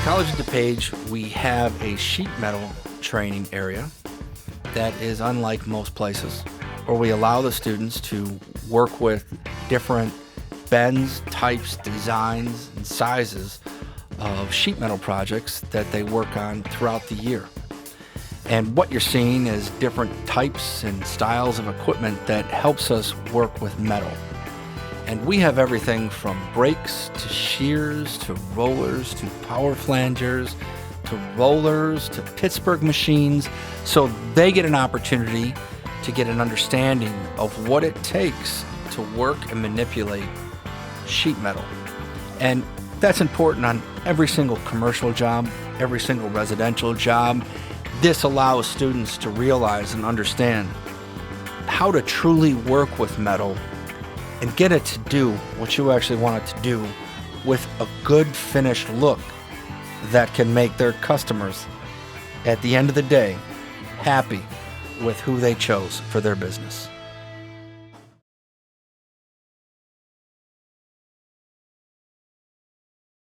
College of DuPage, we have a sheet metal training area that is unlike most places, where we allow the students to work with different bends, types, designs, and sizes of sheet metal projects that they work on throughout the year. And what you're seeing is different types and styles of equipment that helps us work with metal. And we have everything from brakes to shears to rollers to power flangers to rollers to Pittsburgh machines, so they get an opportunity to get an understanding of what it takes to work and manipulate sheet metal. And that's important on every single commercial job, every single residential job. This allows students to realize and understand how to truly work with metal and get it to do what you actually want it to do with a good finished look that can make their customers, at the end of the day, happy with who they chose for their business.